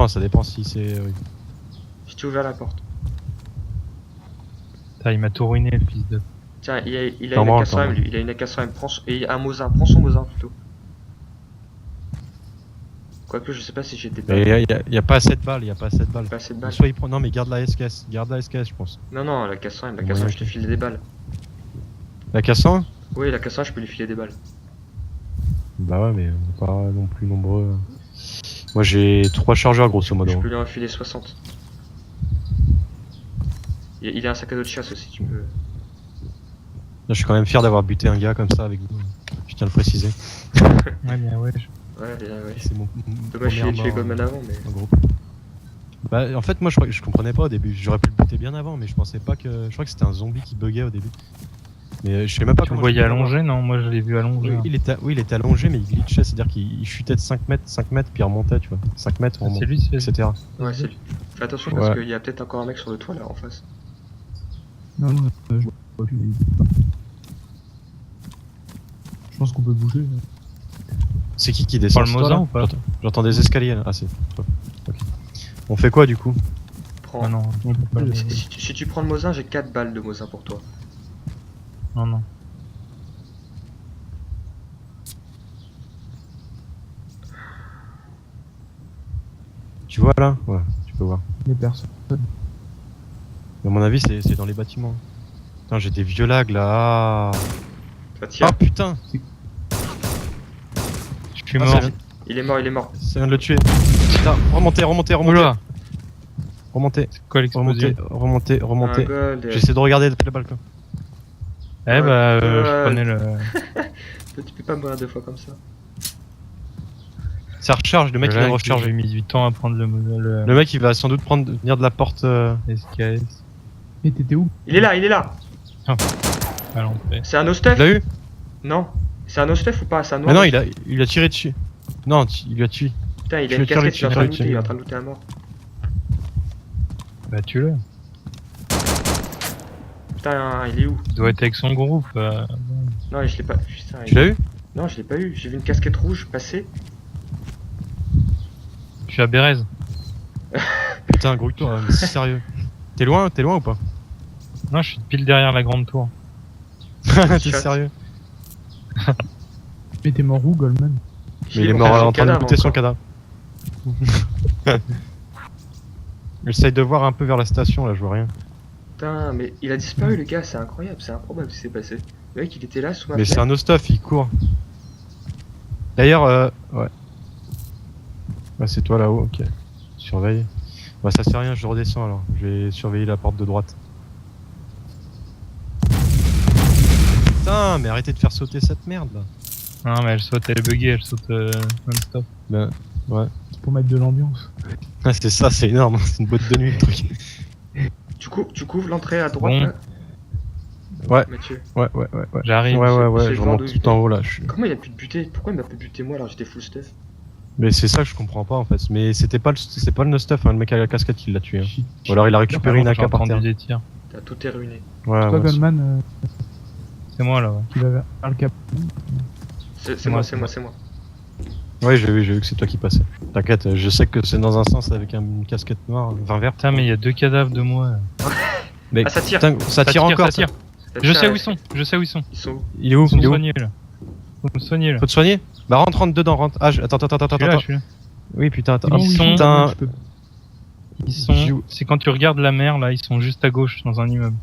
dépend si c'est... oui. Si tu ouvres la porte. Putain, il m'a tout ruiné le fils de... Tiens, il a une Normal, AK-100M normal. lui, il a une AK-100M, et un Mosin, prends son Mosin plutôt. Quoique je sais pas si j'ai des balles. Il y a pas assez de balles, Pas assez de balles. Soit il prend... Non mais garde la SKS, je pense. Non, la AK-100M, la Ouais, AK-100M, ok. je te file des balles. La K100? Oui, la AK-100M, je peux lui filer des balles. Bah ouais, mais on est pas non plus nombreux. Moi j'ai 3 chargeurs grosso modo. Je peux lui en filer 60. Il a un sac à dos de chasse aussi, tu peux. Là, je suis quand même fier d'avoir buté un gars comme ça avec vous. Je tiens à le préciser. Ouais, bien, ouais. Ouais. C'est mon Dommage, il première est tué mort Goldman avant, mais. en groupe. Bah en fait moi je comprenais pas au début. J'aurais pu le buter bien avant, mais je pensais pas que... Je crois que c'était un zombie qui buguait au début. Mais je sais même pas Tu le comment... voyais j'ai pu l'avoir. allongé, non? Moi, je l'ai vu allongé. Oui, il était allongé, mais il glitchait, c'est-à-dire qu'il chutait de 5 mètres, puis il remontait, tu vois. 5 mètres, Ah, remontait, c'est lui, c'est... etc. Ouais, c'est lui. Fais attention parce Ouais. qu'il y a peut-être encore un mec sur le toit là en face. Non, je vois pas lui. Je pense qu'on peut bouger. C'est qui descend? Prends le C'est toi, Mosin là ou pas? J'entends des escaliers là. Ah, c'est toi. Ok. On fait quoi du coup? Prends. Ah non, on peut pas le... Si tu prends le Mosin, j'ai 4 balles de Mosin pour toi. Non. Tu vois là? Ouais, tu peux voir. Il y a personne. Mais à mon avis, c'est dans les bâtiments. Putain, j'ai des vieux lags là. Ça tire. Ah putain! Je suis Ah, mort. Il est mort. Ça vient de le tuer. Putain, remontez. Oula! Remontez. C'est quoi l'explosion? Remontez. Un gold. J'essaie de regarder depuis le balcon. Eh bah, Ouais. je prenais le... Tu peux pas mourir 2 fois comme ça. Ça recharge, le mec il vient de recharger. J'ai mis du temps à prendre le Le mec il va sans doute venir de la porte. SKS Et t'étais où? Il est là. à l'entrée. C'est un Tu Ostef? l'as eu? Non. C'est un Ostef ou pas? C'est un Mais noir? non, il a tiré dessus. Non, il lui a tué. Putain, il tu a une le tires, casquette, il est en tu train de le looter, tires. il est en train de looter à mort. Bah, tue-le. Putain, il est où? Il doit être avec son groupe. Non, je l'ai pas. Putain, Tu l'as eu? Non, je l'ai pas eu. J'ai vu une casquette rouge passer. Je suis à Bérez. Putain, grouille-toi, mais c'est sérieux. T'es loin ou pas? Non, je suis pile derrière la grande tour. T'es Shot. sérieux? Mais t'es mort où, Goldman? Mais il est mort en train de goûter son cadavre. J'essaye de voir un peu vers la station là, je vois rien. Putain, mais il a disparu le gars, c'est incroyable, c'est improbable ce qui s'est passé. Le mec il était là sous ma Mais c'est fenêtre. un Ostaf, il court. D'ailleurs, ouais. Ouais, c'est toi là-haut, ok. Surveille. Bah, ça sert à rien, je redescends alors. Je vais surveiller la porte de droite. Putain, mais arrêtez de faire sauter cette merde là. Non, mais elle saute, elle est buggée, elle saute non-stop. Ben, ouais. C'est pour mettre de l'ambiance. Ah, c'est ça, c'est énorme, c'est une boîte de nuit le truc. Tu couvres l'entrée à droite Bon. là Ouais. Mathieu. Ouais. J'arrive. c'est Je le vent remonte de tout en haut là. Comment il a pu te buter? Pourquoi il m'a pu buter moi alors que j'étais full stuff? Mais c'est ça que je comprends pas en fait. Mais c'est pas le no-stuff, hein, le mec à la casquette qui l'a tué. Hein. Ou alors il a récupéré une J'ai AK par terre. entendu des tirs. T'as tout est ruiné. Ouais, Toi, ouais, Goldman, C'est moi là, ouais. qui va vers le cap. C'est moi. Ouais, j'ai vu que c'est toi qui passais. T'inquiète, je sais que c'est dans un sens avec une casquette noire, vin vert. Putain, mais il y a 2 cadavres de moi. Mais Ah, ça tire. putain, ça tire encore. Ça tire. Je sais où ils sont. Ils sont où? Il est où? Ils sont Il est où? soignés là. Faut me soigner là. Faut te soigner? Bah rentre dedans, rentre. Ah, attends. Je suis là. Oui, putain, attends. Ils sont- Putain. Ils sont. C'est quand tu regardes la mer là, ils sont juste à gauche dans un immeuble.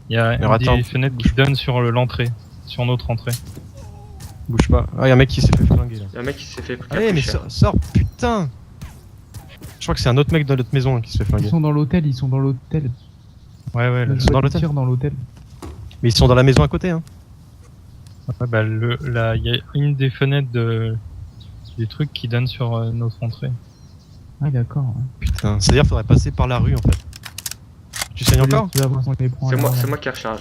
Il y a Alors, attends, des fenêtres qui donnent sur l'entrée, sur notre entrée. Bouge pas. Ah, y'a un mec qui s'est fait flinguer là. Y'a un mec qui s'est fait Allez, mais sors, putain. Je crois que c'est un autre mec dans notre maison hein, qui se fait Ils flinguer. sont dans l'hôtel. Ouais, là, Le sont dans dans l'hôtel. dans l'hôtel. Mais ils sont dans la maison à côté, hein. ouais, bah, là, il y a une des fenêtres des trucs qui donnent sur notre entrée. Ah, d'accord. Ouais. Putain, c'est-à-dire faudrait passer par la rue en fait. Tu saignes encore? Tu vas voir son écran. C'est moi qui recharge.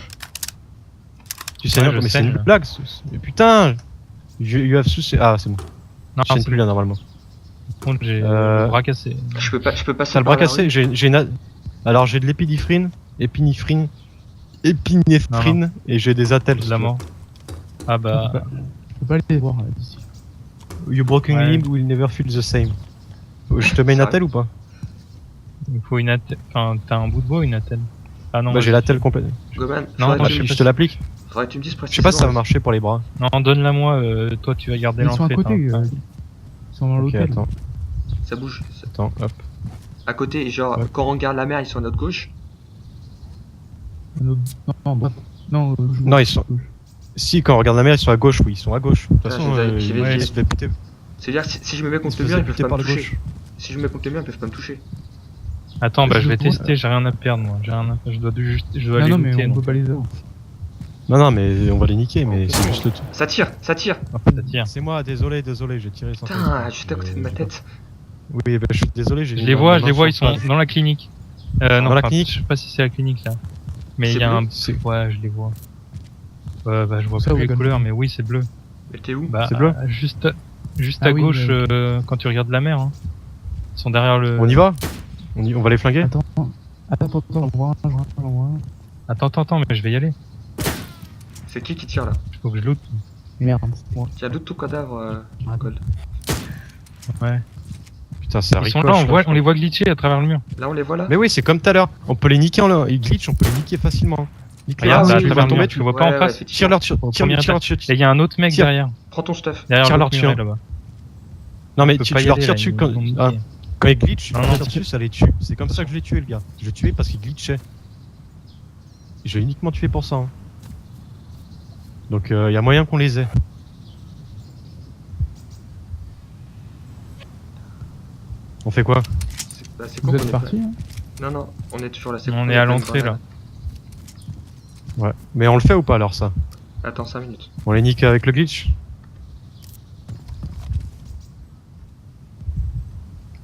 Tu saignes Ouais, encore? je Mais c'est saigne, une là. blague. Mais putain. You have sus. Ah, c'est bon. Non, Je saigne c'est plus là normalement. par contre, j'ai Euh, le bras cassé. Je peux passer T'as le bras par la cassé? rue. Alors j'ai de l'épinéphrine, épinéphrine, et j'ai des attelles. De la mort. Ah bah, Je peux pas les voir d'ici. You broken Ouais. limb will never feel the same. Je te mets une Ça attelle ou pas? Il faut une attelle. Enfin, t'as un bout de bois ou une attelle? Ah non, Bah j'ai l'attelle complète. Goman, Non, faudrait, moi, que je tu... sais Je te l'applique? faudrait que tu me dises Je sais précisément. pas si ça va marcher pour les bras. non, donne-la moi. Toi, tu vas garder Ils sont à l'entrée. côté. t'as un- Ils sont dans Ok, l'hôtel. attends, Ça bouge. attends, hop. À côté, genre, Ouais. quand on regarde la mer, ils sont à notre gauche. Non, non, non, Non, ils sont- Si, quand on regarde la mer, ils sont à gauche, oui, ils sont à gauche. De toute Ah, façon, j'ai ils vérifié. se faisaient buter, C'est-à-dire, si je me mets ils se contre le faisaient mur, ils peuvent buter pas par me la toucher. gauche. Si je me mets contre le mur, ils peuvent pas me toucher. Attends, bah je vais Je pense- tester. J'ai rien à perdre moi. J'ai rien à... Je dois juste. Je dois Non, aller non, mais looter, on donc. peut pas les avoir. Non, mais on va les niquer, mais Ok. c'est juste le tout. Ça tire, ça tire. Ça tire. C'est moi, désolé, j'ai tiré sans Putain, faire. juste à côté de ma tête. Oui, bah, je suis désolé, j'ai Je mis les ma vois, main je les vois. Ils sur sont le pad. dans la clinique. Non, Dans la enfin, clinique. Je sais pas si c'est la clinique là. Mais il C'est y a bleu un. C'est- Ouais, je les vois. Bah je vois Ça, plus les Wagon. couleurs, mais oui, c'est bleu. Mais t'es où? Bah, C'est bleu juste Ah à oui, gauche, ouais, quand tu regardes la mer. Hein. Ils sont derrière le. On y va on va les flinguer? Attends, j'en vois un. Attends, mais je vais y aller. C'est qui tire là? Il faut que je loot. Merde, c'est moi. Tiens, d'où ton cadavre, Gold? Ouais. Putain, ça Ils ricoche. sont là, là. on les voit glitcher à travers le mur. Là, on les voit là? Mais oui, c'est comme tout à l'heure. On peut les niquer ils glitch, on peut les niquer facilement. Nique-les. Regarde, oui, là, à oui, travers oui, le mur, oui. tu le vois pas en Ouais, face. effectivement. Tire-leur dessus. Au Tire premier leur étage. dessus. Et il y a un autre mec Tire. derrière. Prends ton stuff. Derrière Tire l'autre leur muret dessus. là-bas. Non, mais On peut tu pas y leur aller, tires là, dessus ils quand. vont nous Ah, niquer. quand ils glitch, tu Non, leur non, tires dessus, ça les tue. C'est comme ça que je l'ai tué, le gars. Je l'ai tué parce qu'il glitchait. Je l'ai uniquement tué pour ça. Hein. Donc, il y a moyen qu'on les ait. On fait quoi? C'est Vous con qu'on êtes ait partis hein pas- Non, non, on est toujours là. C'est On con qu'on est ait à pas une l'entrée, grenade. Ouais. Mais on le fait ou pas alors ça? Attends 5 minutes. On les nique avec le glitch?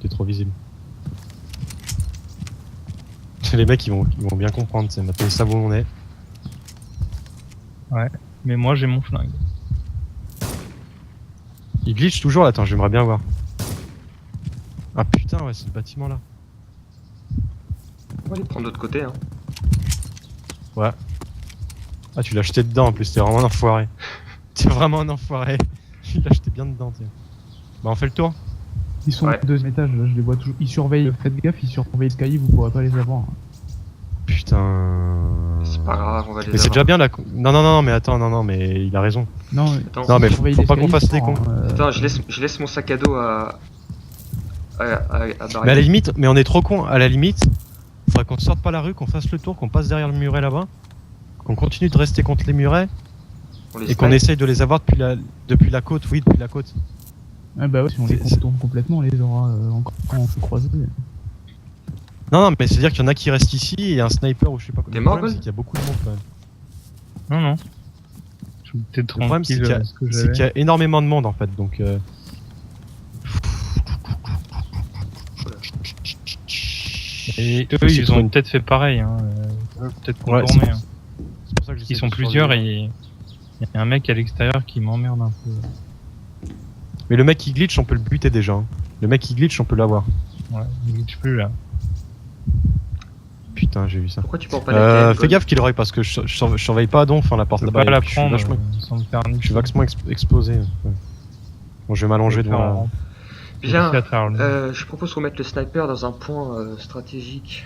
T'es trop visible. Les mecs ils vont bien comprendre, c'est maintenant ils savent où on est. Mais moi j'ai mon flingue. Il glitch toujours là, attends, j'aimerais bien voir. Ah putain, ouais, c'est le bâtiment là. On va aller prendre de l'autre côté, hein. Ah, tu l'as jeté dedans en plus, t'es vraiment un enfoiré. T'es vraiment un enfoiré. Tu l'as jeté bien dedans, tiens. Bah, on fait le tour. Ils sont Ouais. au deuxième étage, là, je les vois toujours. Ils surveillent, faites gaffe, ils surveillent le cahier, vous pourrez pas les avoir. hein. Putain. C'est pas grave, on va les Mais c'est déjà bien là. Non, mais attends, non, mais il a raison. Non, Attends, Non, mais ils surveillent faut pas l'escalier, qu'on fasse des sans, cons. attends, je laisse mon sac à dos à Mais à la barrer. limite, mais on est trop con. À la limite, faudrait qu'on sorte pas la rue, qu'on fasse le tour, qu'on passe derrière le muret là-bas, qu'on continue de rester contre les murets On les et qu'on snipe. essaye de les avoir depuis la côte. Oui, depuis la côte. Ah bah ouais, si on les C'est- contourne complètement, on les aura encore quand on se croise. Non, mais c'est-à-dire qu'il y en a qui restent ici et un sniper ou je sais pas quoi. T'es Le mort, problème, Gold c'est qu'il y a beaucoup de monde quand même. Non. Je suis peut-être Le problème, c'est tranquille. qu'il y a- ce que c'est j'avais. qu'il y a énormément de monde en fait, donc. Et eux, Faut aussi ils trouver ont une- peut-être fait pareil. Hein. Peut-être Ouais, contourner. Hein. C'est pour ça que j'essaie Ils sont de plusieurs surveiller. et il y a un mec à l'extérieur qui m'emmerde un peu. Mais le mec qui glitch, on peut le buter déjà. Hein. Le mec qui glitch, on peut l'avoir. Ouais, il glitch plus là. Putain, j'ai vu ça. Pourquoi tu prends pas la canne, Fais Gold? gaffe qu'il je parce que je surveille pas à donf la porte Je peux là-bas. pas la et puis prendre vachement- sans me faire Je suis niquer. vachement exposé. Ouais. Bon, je vais m'allonger devant. Bien, à travers le mur. je propose qu'on mette le sniper dans un point stratégique.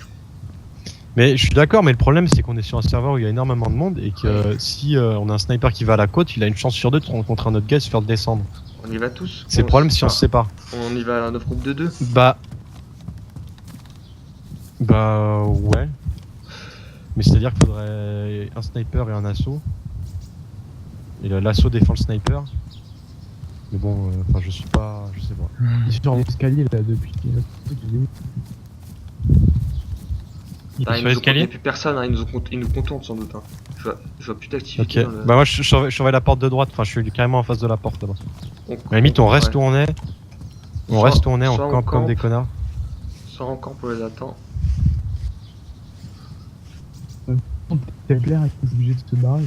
Mais je suis d'accord, mais le problème c'est qu'on est sur un serveur où il y a énormément de monde et que si on a un sniper qui va à la côte, il a une chance sur deux de rencontrer un autre gars et se faire descendre. On y va tous? C'est le problème si on se sépare. On y va à notre groupe de 2. Bah ouais. Mais c'est-à-dire qu'il faudrait un sniper et un assaut. Et l'assaut défend le sniper. Mais bon, enfin je sais pas. Ils surveillent l'escalier là depuis. Il est sur Il l'escalier. n'y a plus personne, hein, ils nous contournent sans doute. Hein. Je vois plus Ok. d'activité. dans le- Bah moi je surveille la porte de droite. Enfin je suis carrément en face de la porte là-bas. On- À la limite on reste ouais. où on est. On Soit- reste où on est, on soit on campe comme campe. des connards. Soit en camp pour les attendre. C'est clair, ils sont obligés de se barrer.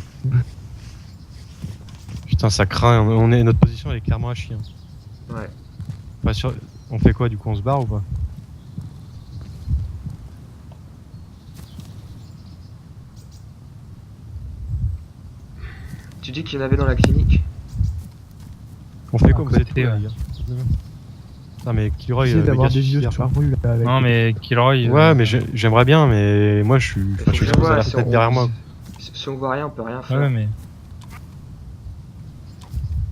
Putain ça craint. Notre position elle est clairement à chier. Ouais. Pas sûr. On fait quoi du coup, on se barre ou pas? Tu dis qu'il y en avait dans la clinique? On fait À quoi? Vous êtes côté, où, là, ouais. les gars? Non mais Kilroy, Essayer le d'avoir gars des yeux suicidaire. sur la rue là. Avec Non, mais Kilroy. Ouais, mais j'aimerais bien, mais moi je suis Faut que je exposé à vois, la si fenêtre on- derrière moi. Si on voit rien, on peut rien faire. Ouais, mais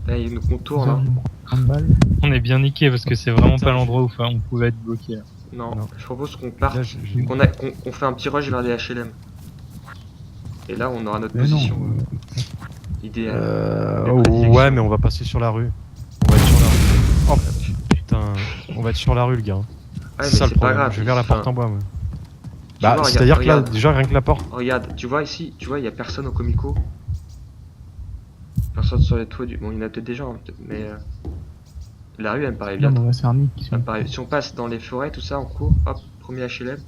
Là, il nous contourne. ça, Hein. je me prends une balle. on est bien niqué parce que c'est vraiment Putain, pas l'endroit où on pouvait être bloqué. Là. Non, Non. je propose qu'on parte, Là, je- qu'on fait un petit rush vers des HLM. Et là, on aura notre Mais non. position idéale. Oh, prédilection. ouais, mais on va passer sur la rue. On va être sur la rue. Oh putain, on va être sur la rue, le gars. Ouais, mais c'est ça le c'est pas problème. grave. Je vais vers la enfin, porte en bois, moi. tu Bah, vois, c'est-à-dire que là, regarde. déjà, rien que la porte. Regarde, tu vois ici, tu vois, il y a personne au Comico. Personne sur les toits du. Bon, il y en a peut-être des gens, mais la rue, elle me paraît bien. Non, mais on va se faire nique. Ça me paraît- Si on passe dans les forêts, tout ça, en cours, hop, premier HLM,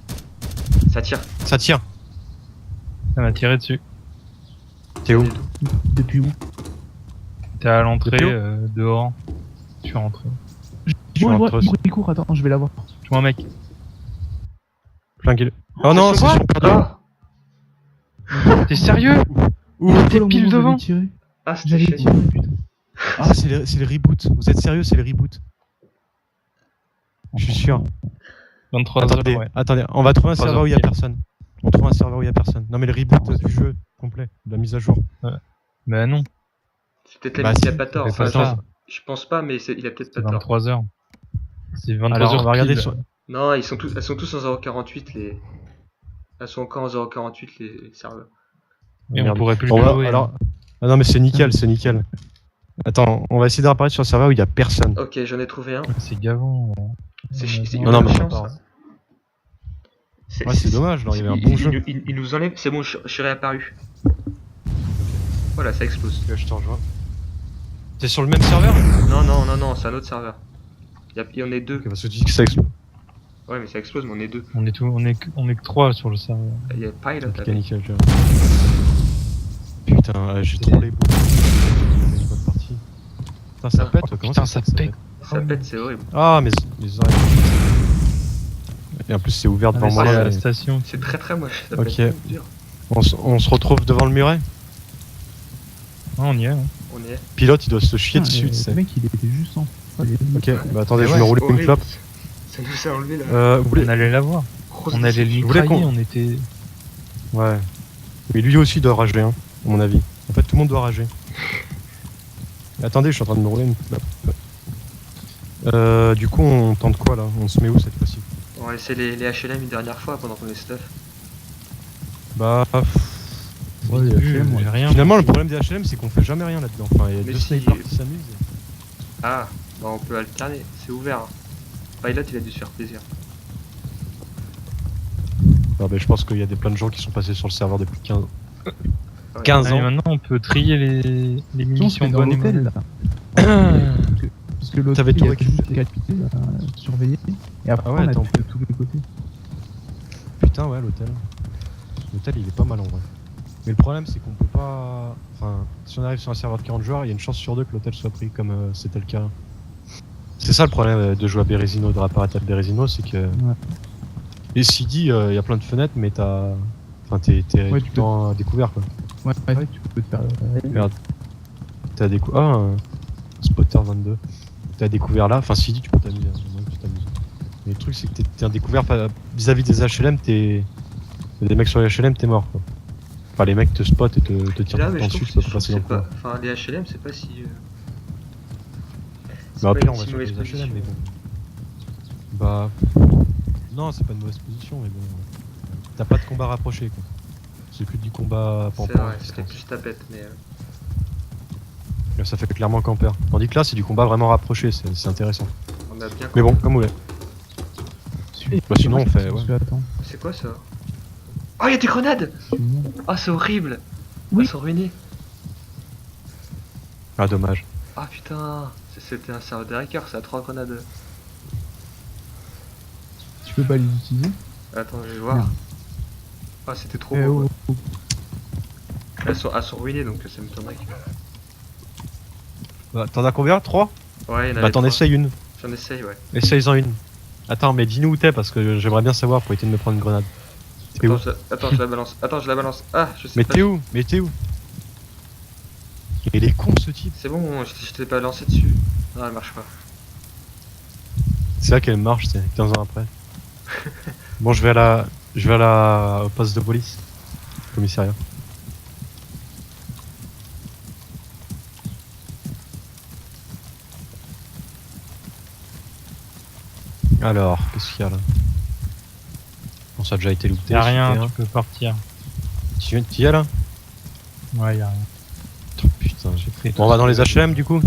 ça tire. Ça tire. Ça m'a tiré dessus. T'es où? Depuis où? T'es à l'entrée, Depuis où dehors. Je suis rentré. suis Bon, rentré aussi. il court, attends, je vais l'avoir. Je vois un mec. Flingué. Oh non, c'est quoi son perdant. T'es sérieux? Ouh. T'es Au pile moment où devant. j'avais tiré. Ah, c'était J'avais chiant. tiré, putain. Ah, c'est les reboots. Vous êtes sérieux, c'est les reboots. Je suis sûr. 23 Attendez, heures, ouais. attendez, on va trouver un 3 serveur où il y a heures pile. personne. On trouve un serveur où il y a personne. Non mais le reboot du jeu complet, de la mise à jour. Bah non, C'est peut-être la Bah, mise, il a si, pas tort. c'est Enfin, pas ça. je pense pas, mais il a peut-être C'est pas tort. 23 heures. C'est 23 Alors, heures. on va regarder pile. sur... Non, elles sont tous en 0.48 les. Elles sont encore en 0.48 les serveurs. Et on Merde. pourrait plus On le va- jouer. alors... Ah non mais c'est nickel, c'est nickel. Attends, on va essayer d'apparaître sur un serveur où il y a personne. Ok, j'en ai trouvé un. C'est gavant. C'est Non, non, mais- chiant, ça. Ouais, c'est dommage, là, il y avait un bon jeu. Il nous enlève. C'est bon, je suis réapparu. Voilà, ça explose. Je te rejoins. T'es sur le même serveur? Non, c'est un autre serveur. Il y en a deux. Ok, parce que tu dis que ça explose. Ouais, mais ça explose, mais on est deux. On est que 3 sur le serveur. Il y a Pilot Ok, avec. nickel, je... Putain, j'ai trop les bouts. C'est une bonne partie. Putain, ça pète, comment putain, ça pète. Ça pète, c'est horrible. Ah, mais les oreilles. Et en plus, c'est ouvert devant C'est moi. à là, la et- station. C'est très moche. Ça Ok. pète dur. On se retrouve devant le muret. Ah, on y est. Hein. On y est. Pilote, il doit se chier Putain, dessus, tu le sais. mec, il était juste en. Ok, bah attendez, Mais je ouais, vais me rouler c'est une horrible. clope. Ça nous a enlevé là. Vous voulez... On allait la voir. On allait le Vous voulez mitrailler, qu'on- on était. Ouais. Mais lui aussi doit rager, hein, à mon avis. En fait, tout le monde doit rager. Attendez, je suis en train de me rouler une clope. Du coup, on tente quoi là? On se met où cette fois-ci? On va essayer les HLM une dernière fois pendant qu'on est stuff. Bah. Ouais, Vite vu, HLM, j'ai rien. Finalement, le problème des HLM, c'est qu'on fait jamais rien là-dedans. Enfin, il y a Mais deux si- snipers qui s'amusent. Ah, bah on peut alterner, c'est ouvert. Hein. Pilot il a dû se faire plaisir. Ah, bah, je pense qu'il y a plein de gens qui sont passés sur le serveur depuis 15, Ouais. 15 Allez, ans. maintenant on peut trier les Non, munitions c'est dans bonnes et l'hôtel mauvaises. là. Parce que l'autre, T'avais tout il a récupéré. juste capité, surveillé. Et après, Ah ouais, on a attends. fait de tous les côtés. Putain, ouais, l'hôtel. L'hôtel, il est pas mal en vrai. Mais le problème, c'est qu'on peut pas. Enfin, si on arrive sur un serveur de 40 joueurs, il y a une chance sur deux que l'hôtel soit pris comme c'était le cas. C'est ça le problème de jouer à Berezino, de réapparaître à Berezino, c'est que. Ouais. Et CD, il y a plein de fenêtres, mais t'as. Enfin, t'es Ouais, tout tu le temps à découvert quoi. Ouais, tu peux te faire. Regarde. T'as découvert. Ah, un Spotter 22. T'as découvert là. Enfin, CD, tu peux t'amuser. Hein, vraiment, tu t'amuses. Mais le truc, c'est que t'es un découvert vis-à-vis des HLM, t'es. Y a des mecs sur les HLM, t'es mort quoi. Enfin, les mecs te spotent et te tirent Là, tout le mais temps je dessus, trouve tu que peux pas passer dans le coin. Enfin, les HLM, c'est pas si. C'est Bah, pas après, une on va si sur mauvaise les position. HLM, mais bon. Bah. Non, c'est pas une mauvaise position, mais bon. T'as pas de combat rapproché, quoi. C'est que du combat C'est pampan. vrai, c'était plus tapette, mais. Là, ça fait clairement camper. Tandis que là, c'est du combat vraiment rapproché, c'est intéressant. On a bien. Mais bon, comme vous voulez. Bah, sinon, on fait, ouais. Attends, C'est quoi ça? Oh, y'a des grenades! suis-moi. Oh, c'est horrible! Oui. Elles sont ruinées. Ah, dommage. Ah putain, c'était un serveur de hacker, ça a 3 grenades. Tu peux pas les utiliser? Attends, je vais voir. Merde. Ah, c'était trop Eh beau. oh, quoi. oh. Elles sont ruinées donc ça me tomberait. Bah, t'en as combien? 3? Ouais, il y en a Bah, t'en essayes une. J'en essaye, ouais. Essaye-en une. Attends, mais dis-nous où t'es parce que j'aimerais bien savoir pour éviter de me prendre une grenade. T'es où? Attends, je la balance. Attends, je la balance. Ah, je sais Mais pas. t'es où? Mais t'es où? Il est con ce type. C'est bon, je t'ai pas lancé dessus. Non, elle marche pas. C'est là qu'elle marche, c'est 15 ans après. Bon, au poste de police, commissariat. Alors, qu'est-ce qu'il y a là? Bon, ça a déjà été looté. Y'a rien, super. tu peux partir. Tu y es là? Ouais, y'a rien. Oh, putain, J'ai pris bon, on va dans les HLM du coup?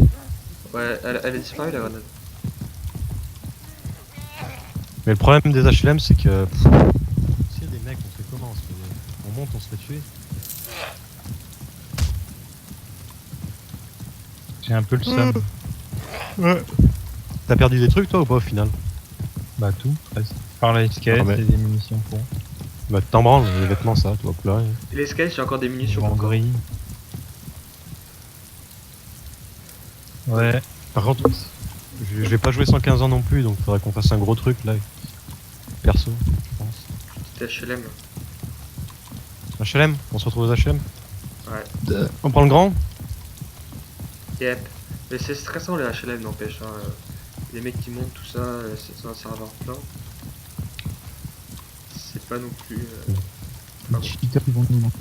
Ouais, elle est disparue la grenade. Mais le problème des HLM, c'est que. S'il y a des mecs, on fait comment? On monte, on se fait tuer. J'ai un peu le seum. T'as perdu des trucs toi ou pas au final? Bah tout, presque. Par la SKS Ah, mais- et des munitions pour. Bah t'en branles, les vêtements ça, tu vas pleurer. Et les scales, j'ai encore des Sur munitions. en encore. gris. Ouais. Par contre, je vais pas jouer 115 ans non plus, donc faudrait qu'on fasse un gros truc là. Perso, je pense. C'était HLM. HLM? On se retrouve aux HLM? Ouais. On prend le grand? Yep. Mais c'est stressant les HLM, n'empêche. Hein. Les mecs qui montent tout ça, c'est un serveur plein. C'est pas non plus. Les cheaters, ils vont nous manquer.